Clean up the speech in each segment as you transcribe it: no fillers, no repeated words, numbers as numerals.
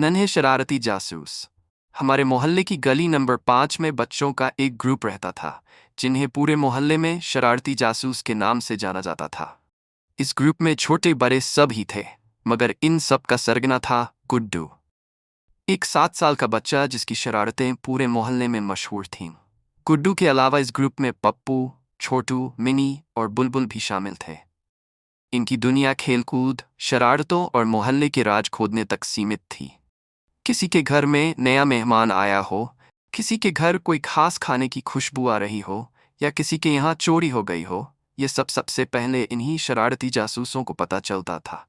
नन्हे शरारती जासूस। हमारे मोहल्ले की गली नंबर 5 में बच्चों का एक ग्रुप रहता था जिन्हें पूरे मोहल्ले में शरारती जासूस के नाम से जाना जाता था। इस ग्रुप में छोटे बड़े सब ही थे, मगर इन सब का सरगना था गुड्डू, एक 7 साल का बच्चा जिसकी शरारतें पूरे मोहल्ले में मशहूर थीं। गुड्डू के अलावा इस ग्रुप में पप्पू, छोटू, मिनी और बुलबुल भी शामिल थे। इनकी दुनिया खेलकूद, शरारतों और मोहल्ले के राज खोदने तक सीमित थी। किसी के घर में नया मेहमान आया हो, किसी के घर कोई खास खाने की खुशबू आ रही हो, या किसी के यहाँ चोरी हो गई हो, ये सब सबसे पहले इन्हीं शरारती जासूसों को पता चलता था।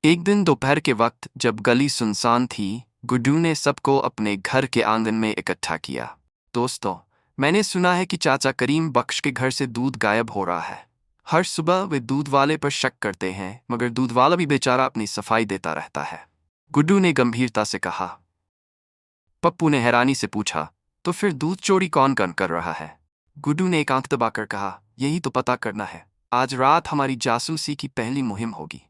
एक दिन दोपहर के वक्त जब गली सुनसान थी, गुड्डू ने सबको अपने घर के आंगन में इकट्ठा किया। दोस्तों, मैंने सुना है कि चाचा करीम बख्श के घर से दूध गायब हो रहा है। हर सुबह वे दूध वाले पर शक करते हैं, मगर दूध वाला भी बेचारा अपनी सफाई देता रहता है। गुड्डू ने गंभीरता से कहा। पप्पू ने हैरानी से पूछा, तो फिर दूध चोरी कौन कर रहा है? गुड्डू ने एक आंख दबाकर कहा, यही तो पता करना है। आज रात हमारी जासूसी की पहली मुहिम होगी।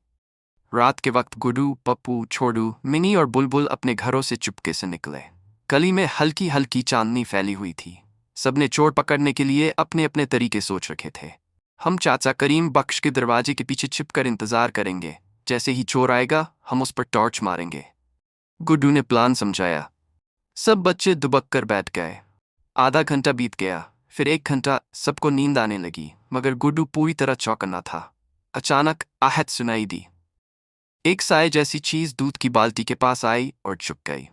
रात के वक्त गुड्डू, पप्पू, छोटू, मिनी और बुलबुल अपने घरों से चुपके से निकले। गली में हल्की हल्की चांदनी फैली हुई थी। सबने चोर पकड़ने के लिए अपने अपने तरीके सोच रखे थे। हम चाचा करीम बख्श के दरवाजे के पीछे छिपकर इंतजार करेंगे। जैसे ही चोर आएगा, हम उस पर टॉर्च मारेंगे। गुड्डू ने प्लान समझाया। सब बच्चे दुबक कर बैठ गए। आधा घंटा बीत गया, फिर 1 घंटा। सबको नींद आने लगी, मगर गुड्डू पूरी तरह चौकन्ना था। अचानक आहट सुनाई दी। एक साए जैसी चीज दूध की बाल्टी के पास आई और छुप गई।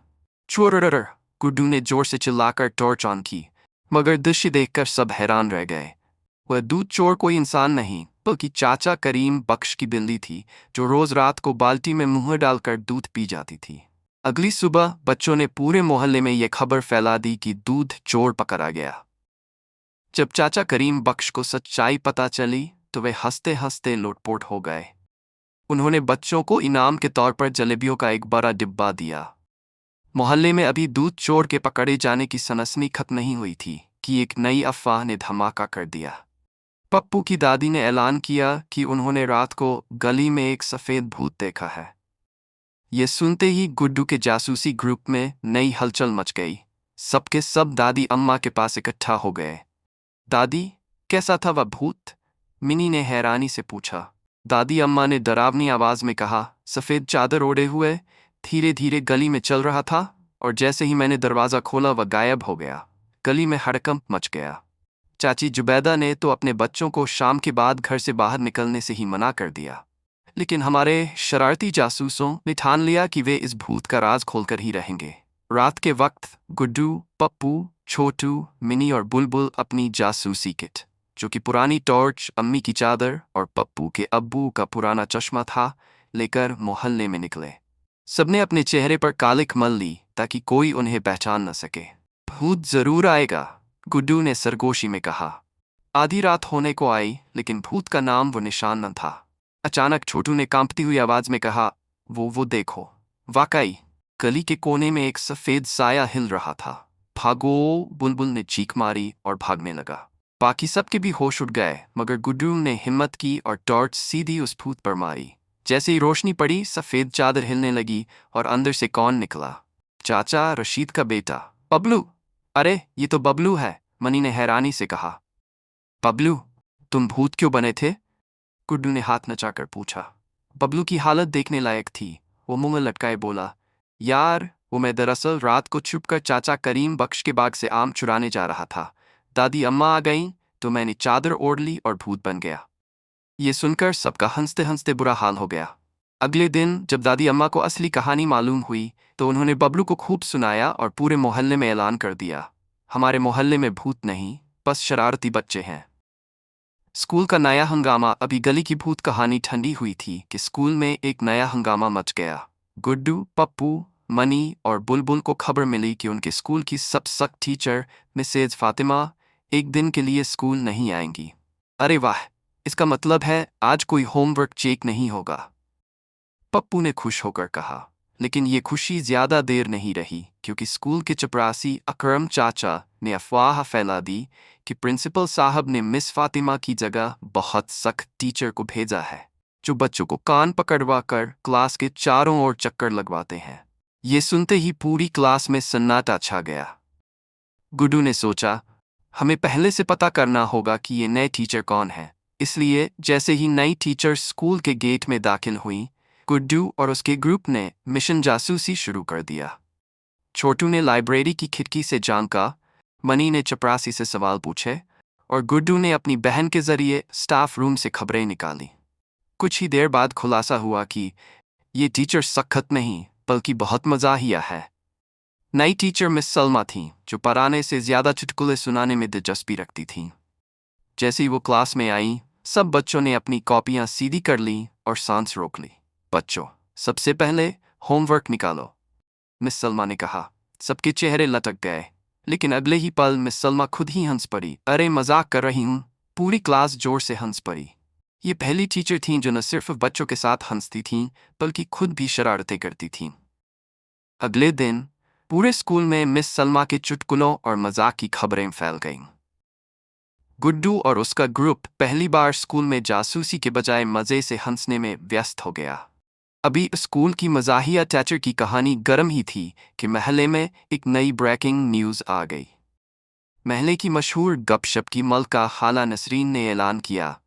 चोर! गुड्डू ने जोर से चिल्लाकर टॉर्च ऑन की, मगर दृश्य देखकर सब हैरान रह गए। वह दूध चोर कोई इंसान नहीं, बल्कि चाचा करीम बख्श की बिल्ली थी, जो रोज रात को बाल्टी में मुंह डालकर दूध पी जाती थी। अगली सुबह बच्चों ने पूरे मोहल्ले में यह खबर फैला दी कि दूध चोर पकड़ा गया। जब चाचा करीम बख्श को सच्चाई पता चली, तो वे हंसते हंसते लोटपोट हो गए। उन्होंने बच्चों को इनाम के तौर पर जलेबियों का एक बड़ा डिब्बा दिया। मोहल्ले में अभी दूध चोर के पकड़े जाने की सनसनी खत्म नहीं हुई थी कि एक नई अफवाह ने धमाका कर दिया। पप्पू की दादी ने ऐलान किया कि उन्होंने रात को गली में एक सफ़ेद भूत देखा है। ये सुनते ही गुड्डू के जासूसी ग्रुप में नई हलचल मच गई। सबके सब दादी अम्मा के पास इकट्ठा हो गए। दादी, कैसा था वह भूत? मिनी ने हैरानी से पूछा। दादी अम्मा ने डरावनी आवाज में कहा, सफ़ेद चादर ओढ़े हुए धीरे धीरे गली में चल रहा था, और जैसे ही मैंने दरवाज़ा खोला वह गायब हो गया। गली में हड़कंप मच गया। चाची जुबैदा ने तो अपने बच्चों को शाम के बाद घर से बाहर निकलने से ही मना कर दिया, लेकिन हमारे शरारती जासूसों ने ठान लिया कि वे इस भूत का राज खोलकर ही रहेंगे। रात के वक्त गुड्डू, पप्पू, छोटू, मिनी और बुलबुल अपनी जासूसी किट, जो कि पुरानी टॉर्च, अम्मी की चादर और पप्पू के अब्बू का पुराना चश्मा था, लेकर मोहल्ले में निकले। सबने अपने चेहरे पर कालिख मल ली ताकि कोई उन्हें पहचान न सके। भूत जरूर आएगा, गुड्डू ने सरगोशी में कहा। आधी रात होने को आई, लेकिन भूत का नाम वो निशान न था। अचानक छोटू ने कांपती हुई आवाज में कहा, वो देखो। वाकई गली के कोने में एक सफेद साया हिल रहा था। भागो! बुलबुल ने चीख मारी और भागने लगा। बाकी सबके भी होश उड़ गए, मगर गुड्डू ने हिम्मत की और टॉर्च सीधी उस भूत पर मारी। जैसे ही रोशनी पड़ी, सफेद चादर हिलने लगी और अंदर से कौन निकला? चाचा रशीद का बेटा बबलू। अरे, ये तो बबलू है, मनी ने हैरानी से कहा। बबलू, तुम भूत क्यों बने थे? गुड्डू ने हाथ नचाकर पूछा। बबलू की हालत देखने लायक थी। वो मुंह लटकाए बोला, यार, वो मैं दरअसल रात को छुपकर चाचा करीम बख्श के बाग से आम चुराने जा रहा था। दादी अम्मा आ गईं, तो मैंने चादर ओढ़ ली और भूत बन गया। ये सुनकर सबका हंसते हंसते बुरा हाल हो गया। अगले दिन जब दादी अम्मा को असली कहानी मालूम हुई, तो उन्होंने बबलू को खूब सुनाया और पूरे मोहल्ले में ऐलान कर दिया, हमारे मोहल्ले में भूत नहीं, बस शरारती बच्चे हैं। स्कूल का नया हंगामा। अभी गली की भूत कहानी ठंडी हुई थी कि स्कूल में एक नया हंगामा मच गया। गुड्डू, पप्पू, मनी और बुलबुल को खबर मिली कि उनके स्कूल की सबसे सख्त टीचर मिसेज फातिमा एक दिन के लिए स्कूल नहीं आएंगी। अरे वाह, इसका मतलब है आज कोई होमवर्क चेक नहीं होगा, पप्पू ने खुश होकर कहा। लेकिन ये खुशी ज्यादा देर नहीं रही, क्योंकि स्कूल के चपरासी अकरम चाचा ने अफवाह फैला दी कि प्रिंसिपल साहब ने मिस फातिमा की जगह बहुत सख्त टीचर को भेजा है, जो बच्चों को कान पकड़वा कर क्लास के चारों ओर चक्कर लगवाते हैं। ये सुनते ही पूरी क्लास में सन्नाटा छा गया। गुड्डू ने सोचा, हमें पहले से पता करना होगा कि ये नए टीचर कौन है। इसलिए जैसे ही नई टीचर स्कूल के गेट में दाखिल हुई, गुड्डू और उसके ग्रुप ने मिशन जासूसी शुरू कर दिया। छोटू ने लाइब्रेरी की खिड़की से झांका, मनी ने चपरासी से सवाल पूछे और गुड्डू ने अपनी बहन के जरिए स्टाफ रूम से खबरें निकाली। कुछ ही देर बाद खुलासा हुआ कि ये टीचर सख्त नहीं बल्कि बहुत मज़ाहिया है। नई टीचर मिस सलमा थीं, जो पढ़ाने से ज़्यादा चुटकुले सुनाने में दिलचस्पी रखती थीं। जैसे ही वो क्लास में आई, सब बच्चों ने अपनी कॉपियां सीधी कर लीं और सांस रोक ली। बच्चों, सबसे पहले होमवर्क निकालो, मिस सलमा ने कहा। सबके चेहरे लटक गए, लेकिन अगले ही पल मिस सलमा खुद ही हंस पड़ी। अरे मजाक कर रही हूँ। पूरी क्लास जोर से हंस पड़ी। ये पहली टीचर थीं जो न सिर्फ बच्चों के साथ हंसती थीं, बल्कि खुद भी शरारतें करती थीं। अगले दिन पूरे स्कूल में मिस सलमा के चुटकुलों और मजाक की खबरें फैल गईं। गुड्डू और उसका ग्रुप पहली बार स्कूल में जासूसी के बजाय मज़े से हंसने में व्यस्त हो गया। अभी स्कूल की मज़ाहिया टीचर की कहानी गर्म ही थी कि महल्ले में एक नई ब्रेकिंग न्यूज़ आ गई। महल्ले की मशहूर गपशप की मलका खाला नसरीन ने ऐलान किया,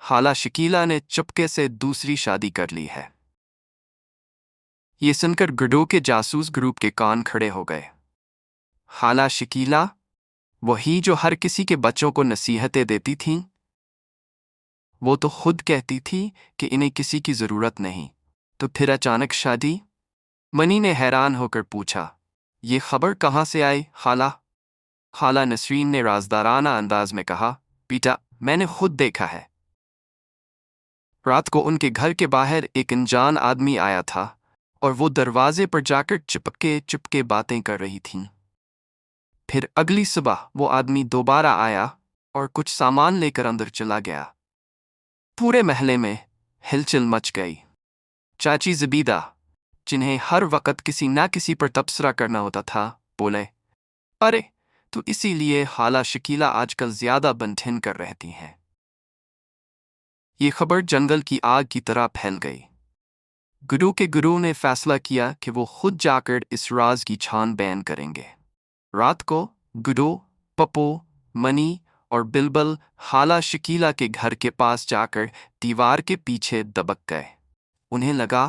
खाला शकीला ने चुपके से दूसरी शादी कर ली है। ये सुनकर गुड्डू के जासूस ग्रुप के कान खड़े हो गए। खाला शकीला, वही जो हर किसी के बच्चों को नसीहतें देती थीं? वो तो खुद कहती थी कि इन्हें किसी की ज़रूरत नहीं, तो फिर अचानक शादी? मनी ने हैरान होकर पूछा। ये खबर कहाँ से आई खाला? खाला नसरीन ने राजदाराना अंदाज में कहा, बेटा, मैंने खुद देखा है। रात को उनके घर के बाहर एक अनजान आदमी आया था और वो दरवाजे पर जाकर चुपके चुपके बातें कर रही थीं। फिर अगली सुबह वो आदमी दोबारा आया और कुछ सामान लेकर अंदर चला गया। पूरे महल्ले में हिलचल मच गई। चाची ज़बीदा, जिन्हें हर वक्त किसी ना किसी पर तबसरा करना होता था, बोले, अरे, तो इसीलिए खाला शकीला आजकल ज़्यादा बनठिन कर रहती हैं। ये खबर जंगल की आग की तरह फैल गई। गुरु के गुरु ने फैसला किया कि वो खुद जाकर इस राज की छानबीन करेंगे। रात को गुड्डू, पप्पू, मनी और बिल्बल खाला शकीला के घर के पास जाकर दीवार के पीछे दबक गए। उन्हें लगा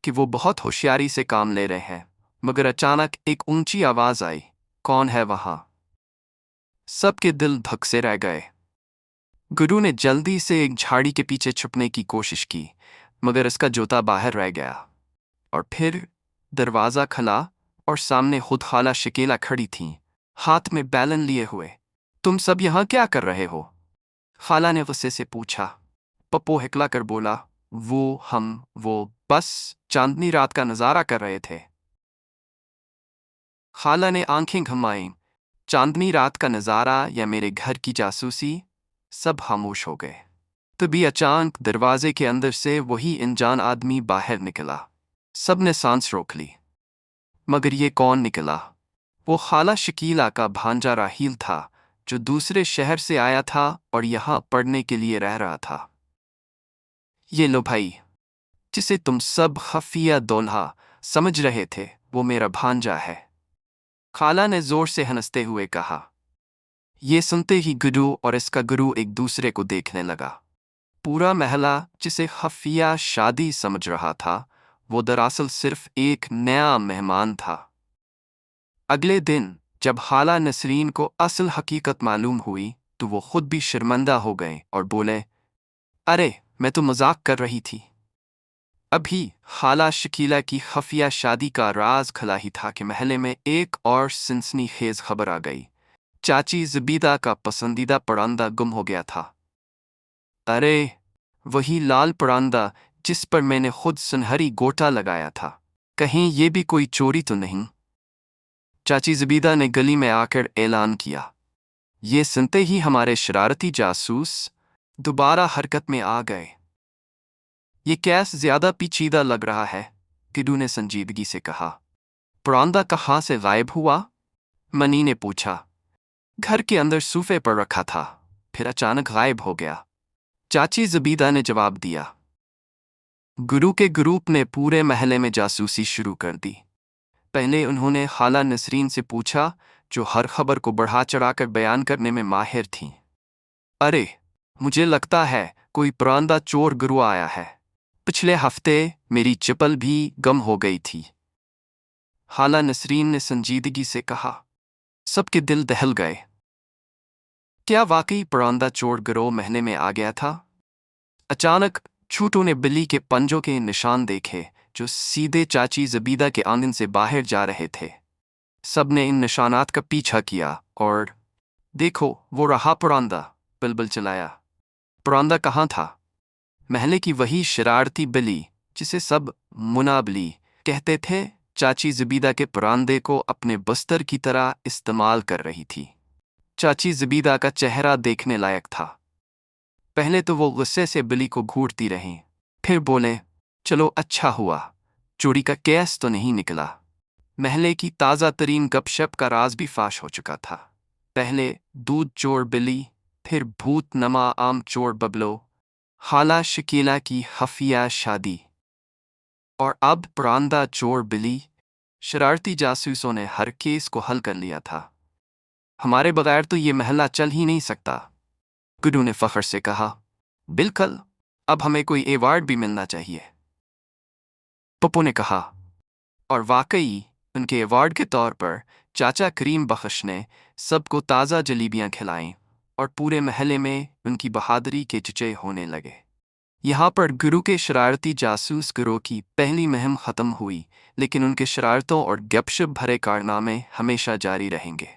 कि वो बहुत होशियारी से काम ले रहे हैं, मगर अचानक एक ऊंची आवाज़ आई, कौन है वहाँ? सबके दिल धक से रह गए। गुड्डू ने जल्दी से एक झाड़ी के पीछे छुपने की कोशिश की, मगर उसका जूता बाहर रह गया। और फिर दरवाज़ा खुला और सामने खुद खाला शकीला खड़ी थीं, हाथ में बैलन लिए हुए। तुम सब यहाँ क्या कर रहे हो? खाला ने गुस्से से पूछा। पप्पू हिकला कर बोला, वो बस चांदनी रात का नज़ारा कर रहे थे। खाला ने आंखें घुमाईं। चांदनी रात का नज़ारा या मेरे घर की जासूसी? सब खामोश हो गए। तभी अचानक दरवाजे के अंदर से वही अनजान आदमी बाहर निकला। सब ने सांस रोक ली। मगर ये कौन निकला? वो खाला शकीला का भांजा राहील था, जो दूसरे शहर से आया था और यहाँ पढ़ने के लिए रह रहा था। ये लो भाई, जिसे तुम सब खफिया दोल्हा समझ रहे थे, वो मेरा भांजा है, खाला ने जोर से हंसते हुए कहा। ये सुनते ही गुड्डू और इसका गुरु एक दूसरे को देखने लगा। पूरा महला जिसे खफिया शादी समझ रहा था, वो दरअसल सिर्फ एक नया मेहमान था। अगले दिन जब खाला नसरीन को असल हकीकत मालूम हुई, तो वो खुद भी शर्मिंदा हो गए और बोले, अरे, मैं तो मजाक कर रही थी। अभी खाला शकीला की खफिया शादी का राज खुला ही था कि महल्ले में एक और सनसनीखेज खबर आ गई। चाची ज़बीदा का पसंदीदा परांदा गुम हो गया था। अरे, वही लाल परांदा जिस पर मैंने खुद सुनहरी गोटा लगाया था। कहीं ये भी कोई चोरी तो नहीं? चाची ज़बीदा ने गली में आकर ऐलान किया। ये सुनते ही हमारे शरारती जासूस दोबारा हरकत में आ गए। ये केस ज्यादा पेचीदा लग रहा है, गुड्डू ने संजीदगी से कहा। परांदा कहाँ से गायब हुआ? मनी ने पूछा। घर के अंदर सोफे पर रखा था, फिर अचानक गायब हो गया, चाची ज़बीदा ने जवाब दिया। गुरु के ग्रुप ने पूरे महल्ले में जासूसी शुरू कर दी। पहले उन्होंने खाला नसरीन से पूछा, जो हर खबर को बढ़ा चढ़ाकर बयान करने में माहिर थीं। अरे, मुझे लगता है कोई पुराना चोर गिरोह आया है। पिछले हफ्ते मेरी चप्पल भी गुम हो गई थी। खाला नसरीन ने संजीदगी से कहा। सबके दिल दहल गए। क्या वाकई पुराना चोर गिरोह महल में आ गया था? अचानक छोटू ने बिल्ली के पंजों के निशान देखे, जो सीधे चाची जबीदा के आंगन से बाहर जा रहे थे। सबने इन निशानात का पीछा किया और देखो, वो रहा पुरांदा, बिल्बल चलाया। पुरांदा कहाँ था? महले की वही शरारती बिल्ली जिसे सब मुनाबली कहते थे, चाची जबीदा के पुरांदे को अपने बस्तर की तरह इस्तेमाल कर रही थी। चाची जबीदा का चेहरा देखने लायक था। पहले तो वो गुस्से से बिल्ली को घूरती रहीं, फिर बोले, चलो अच्छा हुआ, चोरी का केस तो नहीं निकला। महले की ताज़ा तरीन गपशप का राज भी फाश हो चुका था। पहले दूध चोर बिल्ली, फिर भूत नमा आम चोर बबलो, खाला शकीला की हफिया शादी, और अब पुरांदा चोर बिल्ली। शरारती जासूसों ने हर केस को हल कर लिया था। हमारे बगैर तो ये महला चल ही नहीं सकता, गुड्डू ने फख्र से कहा। बिल्कुल, अब हमें कोई एवार्ड भी मिलना चाहिए, पप्पू ने कहा। और वाकई उनके एवार्ड के तौर पर चाचा करीम बख्श ने सबको ताज़ा जलेबियां खिलाईं और पूरे महल्ले में उनकी बहादुरी के चर्चे होने लगे। यहाँ पर गुरु के शरारती जासूस गिरोह की पहली मुहिम ख़त्म हुई, लेकिन उनके शरारतों और गपशप भरे कारनामे हमेशा जारी रहेंगे।